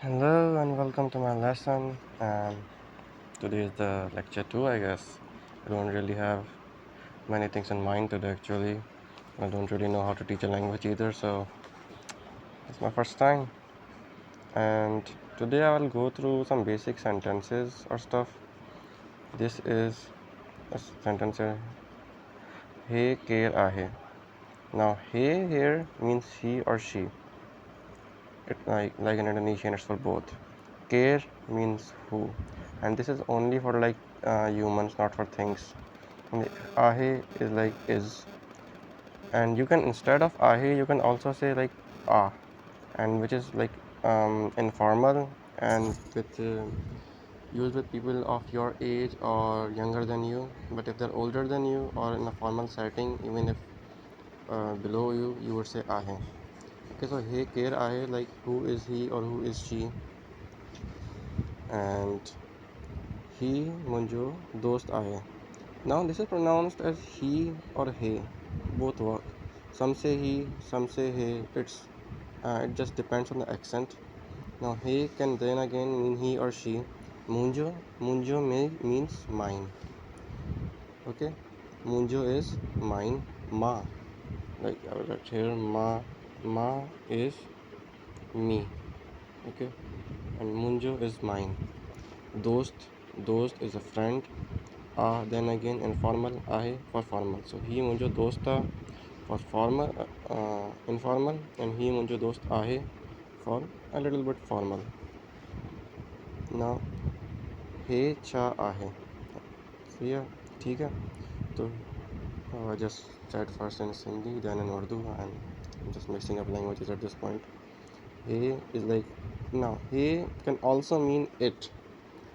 Hello and welcome to my lesson. And today is the lecture 2, I guess. I don't really have many things in mind today, actually. I don't really know how to teach a language either, so it's my first time. And today I will go through some basic sentences or stuff. This is a sentence here. Hey, care ahe. Now, hey here means he or she. It like in Indonesian, it's for both. Care means who, and this is only for humans, not for things. And ahe is like is, and you can instead of ahe you can also say like ah, and which is like informal and with used with people of your age or younger than you. But if they're older than you or in a formal setting, even if below you, you would say ahe. Okay, so hey care ahe, like who is he or who is she, and he munjo dost ahe. Now this is pronounced as he or he, both work. Some say he, some say he. It just depends on the accent. Now he can then again mean he or she. Munjo means mine. Okay, munjo is mine. Ma, like I will write here, ma is me. Okay, and munjo is mine. Dost is a friend. Then again informal, ahe for formal. So he munjo dosta for formal, informal, and he munjo dost ahe for a little bit formal. Now hey cha ahe. So yeah, ठीक है. So I just said first in Sindhi, then in Urdu, and I'm just mixing up languages at this point. He is like, now he can also mean it,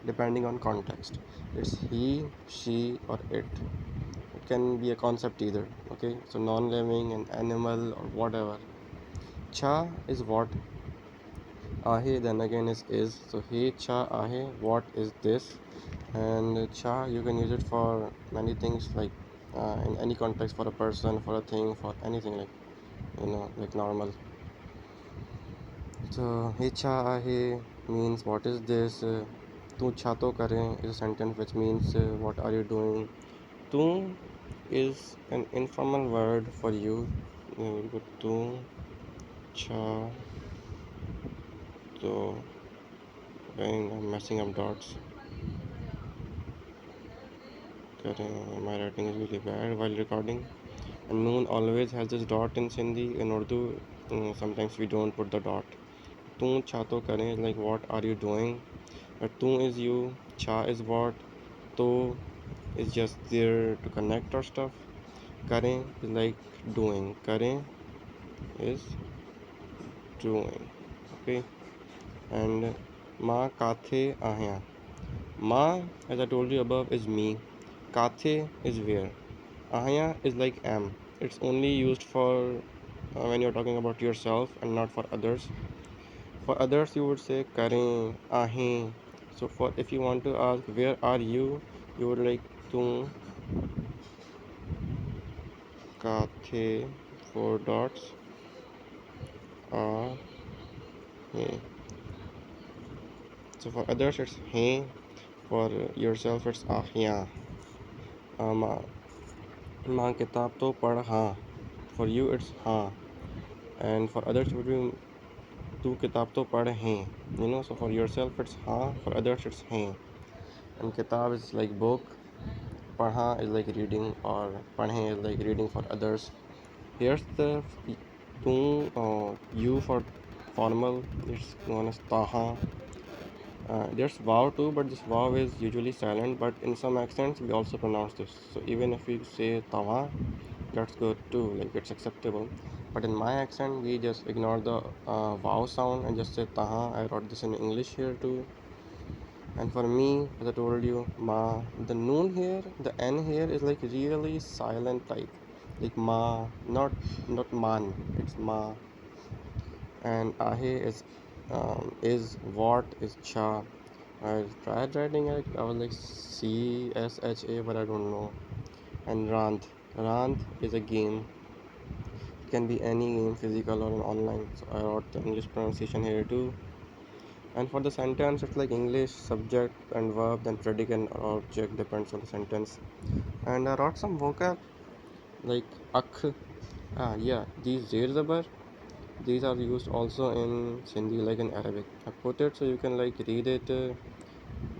depending on context. It's he, she, or it. It can be a concept either. Okay, so non-living, an animal, or whatever. Cha is what. Ahe then again is. So hey cha ahe, what is this? And cha, you can use it for many things, like in any context, for a person, for a thing, for anything, like normal. So hey cha ahe means what is this. Tu cha to kare is a sentence which means what are you doing. Tu is an informal word for you. Tu cha to. I'm messing up dots. My writing is really bad while recording. And noon always has this dot in Sindhi. In Urdu, sometimes we don't put the dot. Tu cha to kare, like what are you doing? But tu is you, cha is what, to is just there to connect or stuff. Kare is like doing. Kare is doing. Okay. And ma kathe ahya. Ma, as I told you above, is me. Kathe is where. Ahya is like am. It's only used for when you're talking about yourself and not for others. For others, you would say kare, ahe. So for if you want to ask where are you, you would like tu kathe, four dots, ahe. So for others, it's he. For yourself, it's ahya. Ma ma kitab to pad ha. For you, it's ha. And for others, it would be तू किताब तो पढ़ हैं. So for yourself it's हाँ, for others it's हैं. And kitab is like book, पढ़ा is like reading, or पढ़ें is like reading for others. Here's the तू, you for formal, it's known as taha. There's wow too, but this wow is usually silent, but in some accents we also pronounce this. So even if we say tawa, that's good too, like it's acceptable. But in my accent, we just ignore the wow sound and just say taha. I wrote this in English here too. And for me, as I told you, ma, the noon here, the n here is like really silent type, like ma, not man, it's ma. And ahe is what, is cha. I tried writing it. I was like CSHA, but I don't know. And Rand is a game. It can be any game, physical or online. So I wrote the English pronunciation here too. And for the sentence, it's like English, subject and verb, then predicate or object, depends on the sentence. And I wrote some vocab like akh. Yeah, these zeer zabar, these are used also in Sindhi like in Arabic. I put it so you can like read it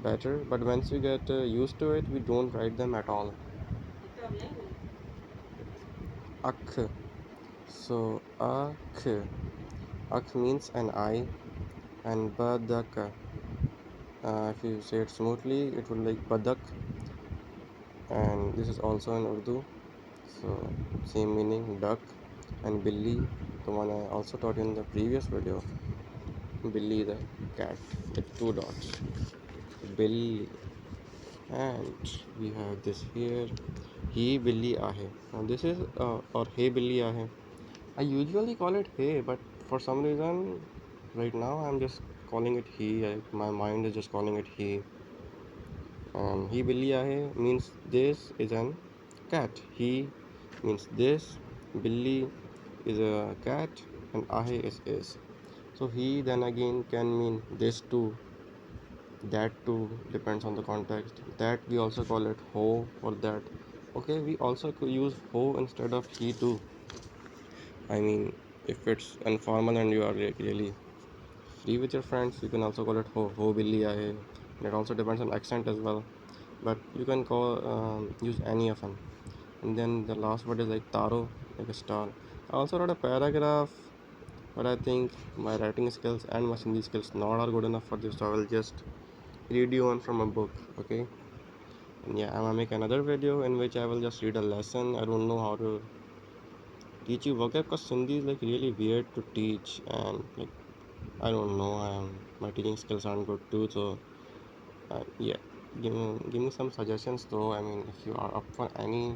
better, but once you get used to it, we don't write them at all. Akh. So akh. Akh means an eye, and badak. If you say it smoothly, it would like badak, and this is also in Urdu. So same meaning, duck. And Billy, the one I also taught you in the previous video. Billy the cat with two dots. Billy. And we have this here. He Billy ahe. Now this is or hey Billy ahe. I usually call it hey, but for some reason right now I'm just calling it he. My mind is just calling it he. He Billy ahe means this is an cat. He means this. Billy is a cat, and ahe is. So he then again can mean this too, that too, depends on the context. That we also call it ho for that. Okay, we also could use ho instead of he too. I mean, if it's informal and you are really free with your friends, you can also call it ho billi aaye. And it also depends on accent as well. But you can call use any of them. And then the last word is like taro, like a star. I also wrote a paragraph, but I think my writing skills and my Hindi skills not are good enough for this, so I will just read you one from a book. Okay, and yeah, I'm gonna make another video in which I will just read a lesson. I don't know how to teach you vocab because Sindhi is like really weird to teach, and like I don't know, my teaching skills aren't good too. So yeah, give me some suggestions though. I mean, if you are up for any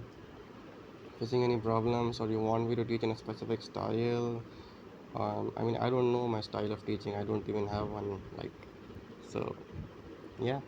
facing any problems or you want me to teach in a specific style. I mean, I don't know my style of teaching. I don't even have one. Like, so yeah.